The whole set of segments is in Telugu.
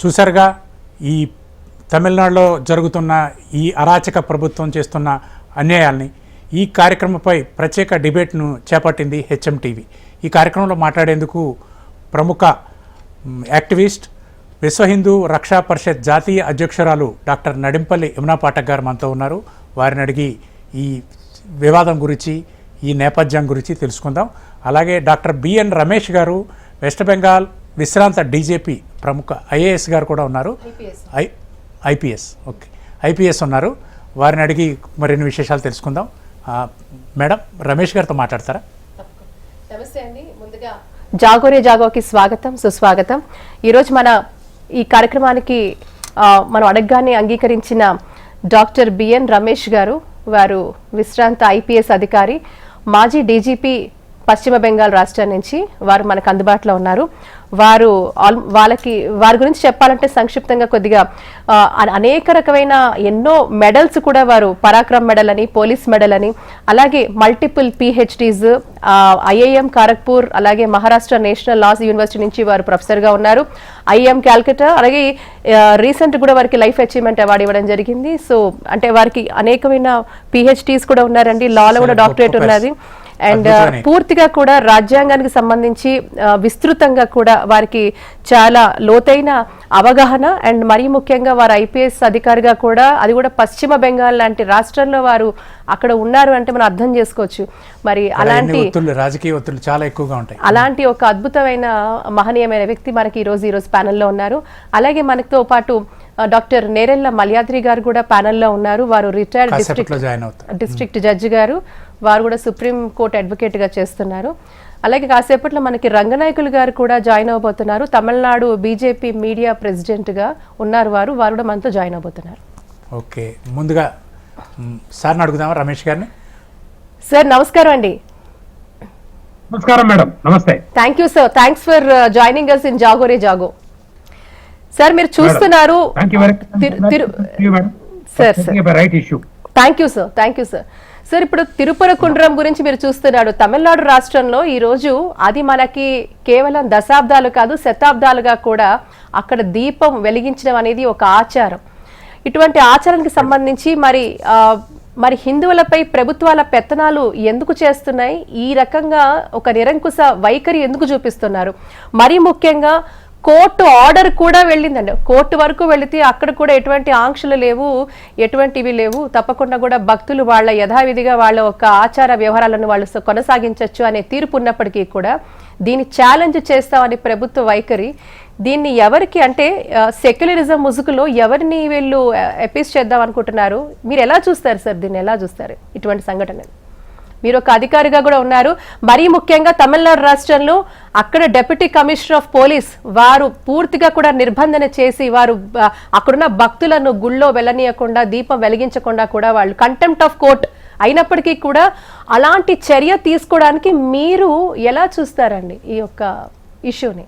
చూసారుగా ఈ తమిళనాడులో జరుగుతున్న ఈ అరాచక ప్రభుత్వం చేస్తున్న అన్యాయాల్ని. ఈ కార్యక్రమంపై ప్రత్యేక డిబేట్ను చేపట్టింది హెచ్ఎం టీవీ. ఈ కార్యక్రమంలో మాట్లాడేందుకు ప్రముఖ యాక్టివిస్ట్, విశ్వ హిందూ రక్షా పరిషత్ జాతీయ అధ్యక్షురాలు డాక్టర్ నడింపల్లి యమునా పాఠక్ గారు మనతో ఉన్నారు. వారిని అడిగి ఈ వివాదం గురించి, ఈ నేపథ్యం గురించి తెలుసుకుందాం. అలాగే డాక్టర్ బిఎన్ రమేష్ గారు, వెస్ట్ బెంగాల్ విశ్రాంత డీజీపీ, ప్రముఖ ఐఏఎస్ గారు కూడా ఉన్నారు. ఐపీఎస్ ఉన్నారు. వారిని అడిగి మరిన్ని విశేషాలు తెలుసుకుందాం. మేడం, రమేష్ గారితో మాట్లాడతారా? నమస్తే అండి. ముందుగా జాగోరే జాగోకి స్వాగతం, సుస్వాగతం. ఈరోజు మన ఈ కార్యక్రమానికి మనం అడగగానే అంగీకరించిన డాక్టర్ బిఎన్ రమేష్ గారు, వారు విశ్రాంత ఐపీఎస్ అధికారి, మాజీ డీజీపీ పశ్చిమ బెంగాల్ రాష్ట్రం నుంచి వారు మనకు అందుబాటులో ఉన్నారు. వారి గురించి చెప్పాలంటే సంక్షిప్తంగా కొద్దిగా అనేక రకమైన ఎన్నో మెడల్స్ కూడా వారు, పరాక్రమ్ మెడల్ అని, పోలీస్ మెడల్ అని, అలాగే మల్టిపుల్ పిహెచ్డీస్, ఐఐఎం ఖరగ్పూర్, అలాగే మహారాష్ట్ర నేషనల్ లాస్ యూనివర్సిటీ నుంచి వారు ప్రొఫెసర్గా ఉన్నారు. ఐఐఎం క్యాల్కటా, అలాగే రీసెంట్ కూడా వారికి లైఫ్ అచీవ్మెంట్ అవార్డు ఇవ్వడం జరిగింది. సో అంటే వారికి అనేకమైన పిహెచ్డీస్ కూడా ఉన్నారండి. లాలో కూడా డాక్టరేట్ ఉన్నది. అండ్ పూర్తిగా కూడా రాజ్యాంగానికి సంబంధించి విస్తృతంగా కూడా వారికి చాలా లోతైన అవగాహన, అండ్ మరీ ముఖ్యంగా వారు ఐపీఎస్ అధికారిగా కూడా, అది కూడా పశ్చిమ బెంగాల్ లాంటి రాష్ట్రంలో వారు అక్కడ ఉన్నారు అంటే మనం అర్థం చేసుకోవచ్చు. మరి అలాంటి రాజకీయ ఒత్తిళ్లు చాలా ఎక్కువగా ఉంటాయి. అలాంటి ఒక అద్భుతమైన మహనీయమైన వ్యక్తి మనకి ఈరోజు ప్యానెల్లో ఉన్నారు. అలాగే మనతో పాటు డాక్టర్ నేరెళ్ల మల్యాద్రి గారు కూడా ప్యానెల్లో ఉన్నారు. వారు రిటైర్డ్ డిస్ట్రిక్ట్ జడ్జి గారు. వారు కూడా సుప్రీం కోర్టు అడ్వకేట్ గా చేస్తున్నారు. అలాగే కాసేపట్లో మనకి రంగనాయకులు గారు కూడా జాయిన్ అవబోతున్నారు. తమిళనాడు బీజేపీ మీడియా ప్రెసిడెంట్ గా ఉన్నారు. వారు కూడా మనతో జాయిన్ అవబోతున్నారు. ఓకే, ముందుగా సార్ని అడుగుదామా, రమేష్ గారిని. సార్ నమస్కారం అండి. నమస్కారం మేడం. నమస్తే. Thank you sir. Thanks for joining us in Jago Re Jago. Sir మీరు చూస్తున్నారు. Thank you sir. సార్ ఇప్పుడు తిరుపరకుండ్రం గురించి మీరు చూస్తున్నాడు. తమిళనాడు రాష్ట్రంలో ఈ రోజు అది మనకి కేవలం దశాబ్దాలు కాదు, శతాబ్దాలుగా కూడా అక్కడ దీపం వెలిగించడం అనేది ఒక ఆచారం. ఇటువంటి ఆచారానికి సంబంధించి మరి హిందువులపై ప్రభుత్వాల పెత్తనాలు ఎందుకు చేస్తున్నాయి? ఈ రకంగా ఒక నిరంకుశ వైఖరి ఎందుకు చూపిస్తున్నారు? మరీ ముఖ్యంగా కోర్టు ఆర్డర్ కూడా వెళ్ళిందండి. కోర్టు వరకు వెళితే అక్కడ కూడా ఎటువంటి ఆంక్షలు లేవు, ఎటువంటివి లేవు. తప్పకుండా కూడా భక్తులు వాళ్ళ యథావిధిగా వాళ్ళ ఒక ఆచార వ్యవహారాలను వాళ్ళు కొనసాగించవచ్చు అనే తీర్పు ఉన్నప్పటికీ కూడా దీన్ని ఛాలెంజ్ చేస్తామని ప్రభుత్వ వైఖరి, దీన్ని ఎవరికి అంటే సెక్యులరిజం ముసుగులో ఎవరిని వీళ్ళు అపీస్ చేద్దాం అనుకుంటున్నారు? మీరు ఎలా చూస్తారు సార్? దీన్ని ఎలా చూస్తారు ఇటువంటి సంఘటన? మీరు ఒక అధికారిగా కూడా ఉన్నారు. మరీ ముఖ్యంగా తమిళనాడు రాష్ట్రంలో అక్కడ డెప్యూటీ కమిషనర్ ఆఫ్ పోలీస్ వారు పూర్తిగా కూడా నిర్బంధన చేసి వారు అక్కడున్న భక్తులను గుళ్ళో వెళ్ళనీయకుండా, దీపం వెలిగించకుండా కూడా వాళ్ళు కంటెంప్ట్ ఆఫ్ కోర్ట్ అయినప్పటికీ కూడా అలాంటి చర్య తీసుకోవడానికి మీరు ఎలా చూస్తారండి ఈ యొక్క ఇష్యూని?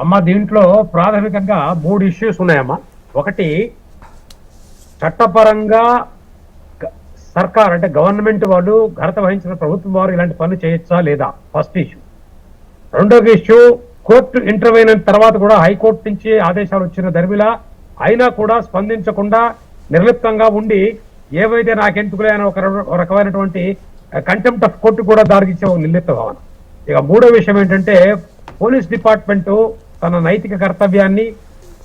అమ్మా, దీంట్లో ప్రాథమికంగా 3 ఇష్యూస్ ఉన్నాయమ్మా. ఒకటి, చట్టపరంగా సర్కార్ అంటే గవర్నమెంట్ వాళ్ళు, ఘనత వహించిన ప్రభుత్వం వారు ఇలాంటి పనులు చేయొచ్చా లేదా, ఫస్ట్ ఇష్యూ. రెండవ ఇష్యూ, కోర్టు ఇంటర్వ్యూన్ అయిన తర్వాత కూడా హైకోర్టు నుంచి ఆదేశాలు వచ్చిన దరిమిలా అయినా కూడా స్పందించకుండా నిర్లిప్తంగా ఉండి ఏవైతే నాకెందుకులే అని ఒక రకమైనటువంటి కంటెంప్ట్ ఆఫ్ కోర్టు కూడా దారితీసే ఒక నిర్లిప్త భావన. ఇక మూడో విషయం ఏంటంటే, పోలీస్ డిపార్ట్మెంటు తన నైతిక కర్తవ్యాన్ని,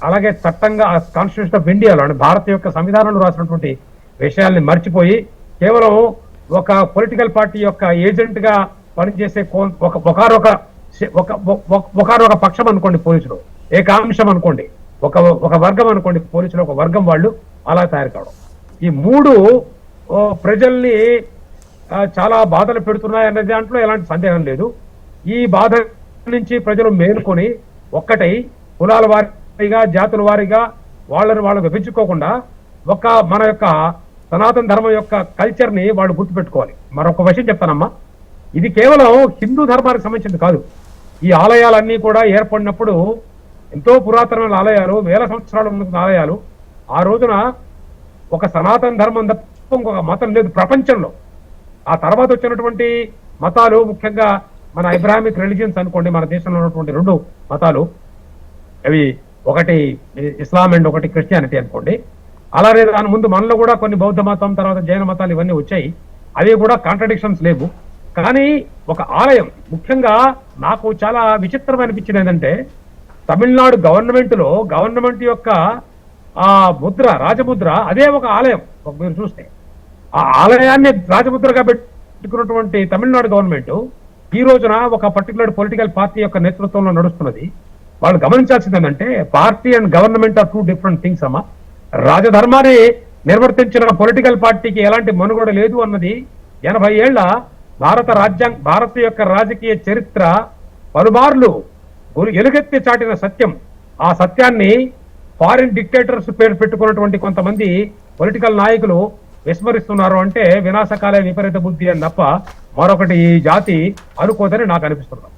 అలాగే చట్టంగా కాన్స్టిట్యూషన్ ఆఫ్ ఇండియాలో అంటే భారత యొక్క సంవిధానంలో రాసినటువంటి విషయాల్ని మర్చిపోయి కేవలం ఒక పొలిటికల్ పార్టీ యొక్క ఏజెంట్ గా పనిచేసే ఒకరొక పక్షం అనుకోండి పోలీసులు, ఏకాంశం అనుకోండి, ఒక వర్గం అనుకోండి పోలీసులు, ఒక వర్గం వాళ్ళు అలా తయారు కావడం. ఈ 3 ప్రజల్ని చాలా బాధలు పెడుతున్నాయనే దాంట్లో ఎలాంటి సందేహం లేదు. ఈ బాధ నుంచి ప్రజలు మేలుకొని ఒక్కటై కులాల వారీగా, జాతుల వారీగా వాళ్ళు విభజించుకోకుండా మన యొక్క సనాతన ధర్మం యొక్క కల్చర్ ని వాళ్ళు గుర్తుపెట్టుకోవాలి. మరొక విషయం చెప్తానమ్మా, ఇది కేవలం హిందూ ధర్మానికి సంబంధించింది కాదు. ఈ ఆలయాలన్నీ కూడా ఏర్పడినప్పుడు ఎంతో పురాతనమైన ఆలయాలు, వేల సంవత్సరాల ముందు ఆలయాలు. ఆ రోజున ఒక సనాతన ధర్మం తప్ప ఇంకొక మతం లేదు ప్రపంచంలో. ఆ తర్వాత వచ్చినటువంటి మతాలు, ముఖ్యంగా మన ఇబ్రాహిమిక్ రిలీజియన్స్ అనుకోండి, మన దేశంలో ఉన్నటువంటి 2 మతాలు, అవి ఒకటి ఇస్లాం అండ్ ఒకటి క్రిస్టియానిటీ అనుకోండి. అలాగే దాని ముందు మనలో కూడా కొన్ని బౌద్ధ మతం, తర్వాత జైన మతాలు ఇవన్నీ వచ్చాయి. అవి కూడా కాంట్రడిక్షన్స్ లేవు. కానీ ఒక ఆలయం, ముఖ్యంగా నాకు చాలా విచిత్రం అనిపించింది ఏంటంటే, తమిళనాడు గవర్నమెంట్ యొక్క ఆ ముద్ర, రాజముద్ర, అదే ఒక ఆలయం. మీరు చూస్తే ఆ ఆలయాన్ని రాజముద్రగా పెట్టుకున్నటువంటి తమిళనాడు గవర్నమెంట్ ఈ రోజున ఒక పర్టికులర్ పొలిటికల్ పార్టీ యొక్క నేతృత్వంలో నడుస్తున్నది. వాళ్ళు గమనించాల్సింది ఏంటంటే, party and government are 2 different things అమ్మా. రాజధర్మాన్ని నిర్వర్తించిన పొలిటికల్ పార్టీకి ఎలాంటి మనుగడ లేదు అన్నది 80 ఏళ్ల భారత యొక్క రాజకీయ చరిత్ర పలుమార్లు ఎలుగెత్తి చాటిన సత్యం. ఆ సత్యాన్ని ఫారిన్ డిక్టేటర్స్ పేరు పెట్టుకున్నటువంటి కొంతమంది పొలిటికల్ నాయకులు విస్మరిస్తున్నారు. అంటే వినాశకాలే విపరీత బుద్ధి అని తప్ప మరొకటి ఈ జాతి అనుకోదని నాకు అనిపిస్తుంది.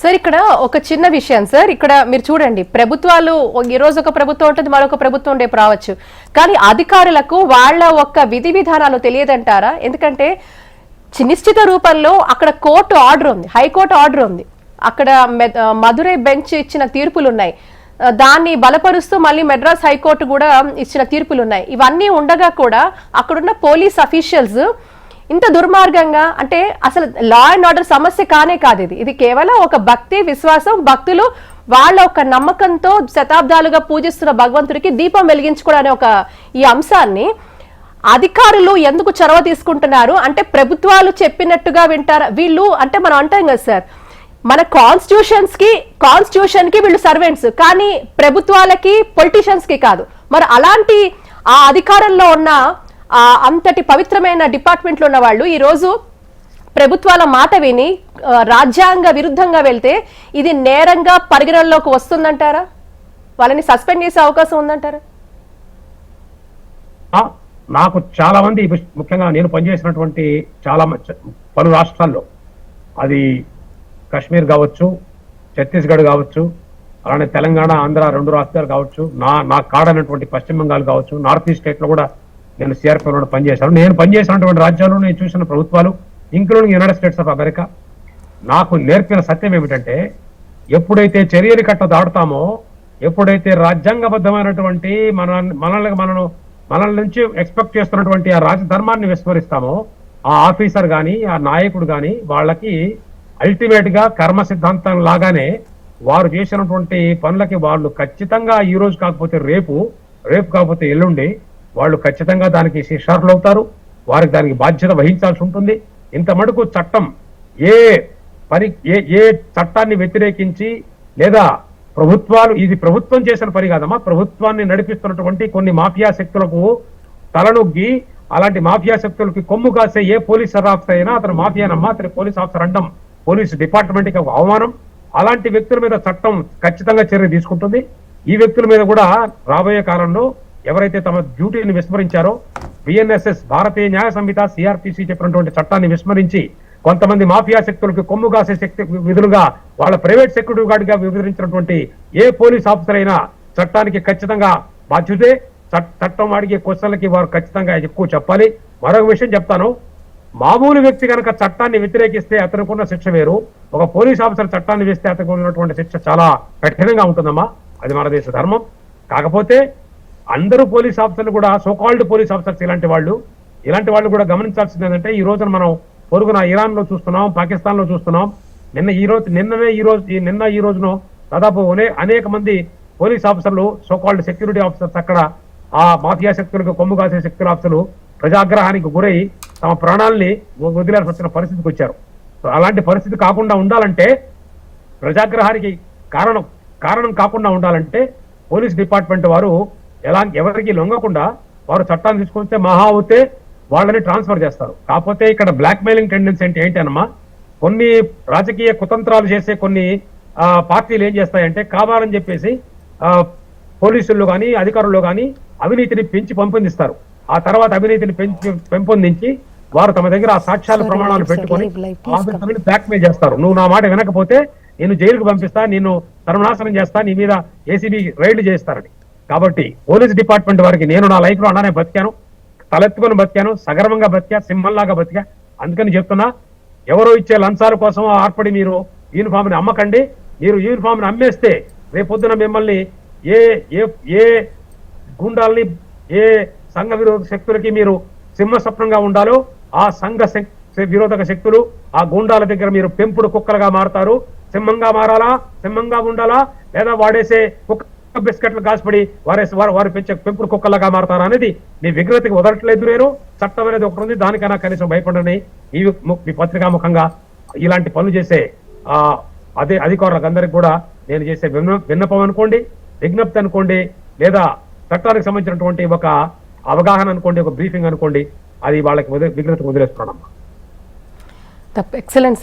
సార్, ఇక్కడ ఒక చిన్న విషయం సార్. ఇక్కడ మీరు చూడండి, ప్రభుత్వాలు ఈ రోజు ఒక ప్రభుత్వం ఉంటుంది, మరొక ప్రభుత్వం రేపు రావచ్చు. కానీ అధికారులకు వాళ్ళ ఒక్క విధి విధానాలు తెలియదంటారా? ఎందుకంటే నిశ్చిత రూపంలో అక్కడ కోర్టు ఆర్డర్ ఉంది, హైకోర్టు ఆర్డర్ ఉంది, అక్కడ మదురై బెంచ్ ఇచ్చిన తీర్పులు ఉన్నాయి, దాన్ని బలపరుస్తూ మళ్ళీ మెడ్రాస్ హైకోర్టు కూడా ఇచ్చిన తీర్పులు ఉన్నాయి. ఇవన్నీ ఉండగా కూడా అక్కడున్న పోలీస్ అఫీషియల్స్ ఇంత దుర్మార్గంగా, అంటే అసలు లా అండ్ ఆర్డర్ సమస్య కానే కాదు ఇది కేవలం ఒక భక్తి విశ్వాసం. భక్తులు వాళ్ళ ఒక నమ్మకంతో శతాబ్దాలుగా పూజిస్తున్న భగవంతుడికి దీపం వెలిగించుకోవడం ఒక ఈ అంశాన్ని అధికారులు ఎందుకు చొరవ తీసుకుంటున్నారు? అంటే ప్రభుత్వాలు చెప్పినట్టుగా వింటారా వీళ్ళు? అంటే మనం అంటాం కదా సార్, మన కాన్స్టిట్యూషన్ కి వీళ్ళు సర్వెంట్స్, కానీ ప్రభుత్వాలకి పొలిటీషియన్స్ కి కాదు. మరి అలాంటి ఆ అధికారంలో ఉన్న అంతటి పవిత్రమైన డిపార్ట్మెంట్ లో ఉన్న వాళ్ళు ఈ రోజు ప్రభుత్వాల మాట విని రాజ్యాంగ విరుద్ధంగా వెళ్తే ఇది నేరంగా పరిగణనలోకి వస్తుందంటారా? వాళ్ళని సస్పెండ్ చేసే అవకాశం ఉందంటారా? నాకు చాలా మంది, ముఖ్యంగా నేను పనిచేసినటువంటి పలు రాష్ట్రాల్లో, అది కశ్మీర్ కావచ్చు, ఛత్తీస్గఢ్ కావచ్చు, అలానే తెలంగాణ, ఆంధ్ర 2 రాష్ట్రాలు కావచ్చు, నా కాడనటువంటి పశ్చిమ బెంగాల్ కావచ్చు, నార్త్ ఈస్ట్ స్టేట్ లో కూడా నేను సిఆర్పిఎఫ్లో పనిచేశాను. నేను పనిచేసినటువంటి రాజ్యాల్లో నేను చూసిన ప్రభుత్వాలు, including United states of America, నాకు నేర్పిన సత్యం ఏమిటంటే, ఎప్పుడైతే చర్యలు కట్ట దాటుతామో, ఎప్పుడైతే రాజ్యాంగబద్ధమైనటువంటి మనల నుంచి ఎక్స్పెక్ట్ చేస్తున్నటువంటి ఆ రాజధర్మాన్ని విస్మరిస్తామో, ఆ ఆఫీసర్ కానీ ఆ నాయకుడు కానీ వాళ్ళకి అల్టిమేట్ గా కర్మ సిద్ధాంతం లాగానే వారు చేసినటువంటి పనులకి వాళ్ళు ఖచ్చితంగా ఈ రోజు కాకపోతే రేపు కాకపోతే ఎల్లుండి వాళ్ళు ఖచ్చితంగా దానికి శిక్షార్హులు అవుతారు. వారికి దానికి బాధ్యత వహించాల్సి ఉంటుంది. ఇంత మటుకు చట్టం ఏ చట్టాన్ని వ్యతిరేకించి, లేదా ఇది ప్రభుత్వం చేసిన పని కాదమ్మా, ప్రభుత్వాన్ని నడిపిస్తున్నటువంటి కొన్ని మాఫియా శక్తులకు తలనొగ్గి, అలాంటి మాఫియా శక్తులకి కొమ్ము కాసే ఏ పోలీస్ ఆఫీసర్ అయినా అతను మాఫియానమ్మా, అతని పోలీస్ ఆఫీసర్ అండం పోలీసు డిపార్ట్మెంట్ కి ఒక అవమానం. అలాంటి వ్యక్తుల మీద చట్టం ఖచ్చితంగా చర్య తీసుకుంటుంది. ఈ వ్యక్తుల మీద కూడా రాబోయే కాలంలో ఎవరైతే తమ డ్యూటీని విస్మరించారో, బిఎన్ఎస్ఎస్, భారతీయ న్యాయ సంహిత, సిఆర్పిసి చెప్పినటువంటి చట్టాన్ని విస్మరించి కొంతమంది మాఫియా శక్తులకు కొమ్ము కాసే శక్తి విధులుగా వాళ్ళ ప్రైవేట్ సెక్యూరిటీ గార్డ్ గా వివరించినటువంటి ఏ పోలీస్ ఆఫీసర్ అయినా చట్టానికి ఖచ్చితంగా బాధ్యతే. చట్టం అడిగే క్వశ్చన్లకి వారు ఖచ్చితంగా ఎక్కువ చెప్పాలి. మరొక విషయం చెప్తాను, మామూలు వ్యక్తి కనుక చట్టాన్ని వ్యతిరేకిస్తే అతనుకున్న శిక్ష వేరు, ఒక పోలీస్ ఆఫీసర్ చట్టాన్ని వేస్తే అతనికి ఉన్నటువంటి శిక్ష చాలా కఠినంగా ఉంటుందమ్మా. అది మన దేశ ధర్మం. కాకపోతే అందరూ పోలీస్ ఆఫీసర్లు కూడా సోకాల్డ్ పోలీస్ ఆఫీసర్స్ ఇలాంటి వాళ్ళు కూడా గమనించాల్సింది ఏంటంటే, ఈ రోజున మనం పొరుగున ఇరాన్ లో చూస్తున్నాం, పాకిస్తాన్ లో చూస్తున్నాం. నిన్న ఈ రోజున దాదాపు అనేక మంది పోలీస్ ఆఫీసర్లు, సోకాల్డ్ సెక్యూరిటీ ఆఫీసర్స్ అక్కడ ఆ మాఫియా శక్తులకు కొమ్ము కాసే శక్తుల ఆఫీసర్లు ప్రజాగ్రహానికి గురై తమ ప్రాణాలని వదిలేసి వచ్చిన పరిస్థితికి వచ్చారు. అలాంటి పరిస్థితి కాకుండా ఉండాలంటే, ప్రజాగ్రహానికి కారణం కాకుండా ఉండాలంటే పోలీస్ డిపార్ట్మెంట్ వారు ఎవరికి లొంగకుండా వారు చట్టాన్ని తీసుకుంటే మహా అవుతే వాళ్ళని ట్రాన్స్ఫర్ చేస్తారు. కాకపోతే ఇక్కడ బ్లాక్ మెయిలింగ్ టెండెన్సీ ఏంటి అన్నమా, కొన్ని రాజకీయ కుతంత్రాలు చేసే కొన్ని పార్టీలు ఏం చేస్తాయంటే, కావాలని చెప్పేసి పోలీసుల్లో కానీ అధికారుల్లో కానీ అవినీతిని పెంచి పంపొందిస్తారు. ఆ తర్వాత అవినీతిని పెంపొందించి వారు తమ దగ్గర ఆ సాక్ష్యాల ప్రమాణాలు పెట్టుకొని ఆఫీసర్ని బ్లాక్మెయిల్ చేస్తారు. నువ్వు నా మాట వినకపోతే నేను జైలుకు పంపిస్తా, నిన్ను సర్వనాశనం చేస్తా, నీ మీద ఏసీబీ రైళ్లు చేస్తారని. కాబట్టి పోలీస్ డిపార్ట్మెంట్ వారికి నేను నా లైఫ్ లో అన్నానే బతికాను, తలెత్తుకొని బతికాను, సగర్వంగా బతికా, సింహంలాగా బతికా. అందుకని చెప్తున్నా, ఎవరో ఇచ్చే లంచాల కోసం ఆర్పడి మీరు యూనిఫామ్ ని అమ్మకండి. మీరు యూనిఫామ్ ని అమ్మేస్తే రేపొద్దున మిమ్మల్ని ఏ ఏ ఏ గుండాల్ని, ఏ సంఘ విరోధ శక్తులకి మీరు సింహస్వప్నంగా ఉండాలో ఆ సంఘ విరోధక శక్తులు, ఆ గుండాల దగ్గర మీరు పెంపుడు కుక్కలుగా మారతారు. సింహంగా మారాలా, సింహంగా ఉండాలా, లేదా వాడేసే కుక్క బిస్కెట్లు కాసిపడి వారు పెంచే పెంపుడు కుక్కలుగా మారతారా అనేది మీ విగ్రహతికి వదలట్లేదు. నేను చట్టం అనేది ఒకటి ఉంది, దానికైనా కనీసం భయపడని ఈ పత్రికాముఖంగా ఇలాంటి పనులు చేసే అదే అధికారులకు అందరికి కూడా నేను చేసే విన్నపం అనుకోండి, విజ్ఞప్తి అనుకోండి, లేదా చట్టానికి సంబంధించినటువంటి ఒక అవగాహన అనుకోండి, ఒక బ్రీఫింగ్ అనుకోండి, అది వాళ్ళకి విగ్రహతకు వదిలేస్తున్నానమ్మా. ఎక్సలెంట్.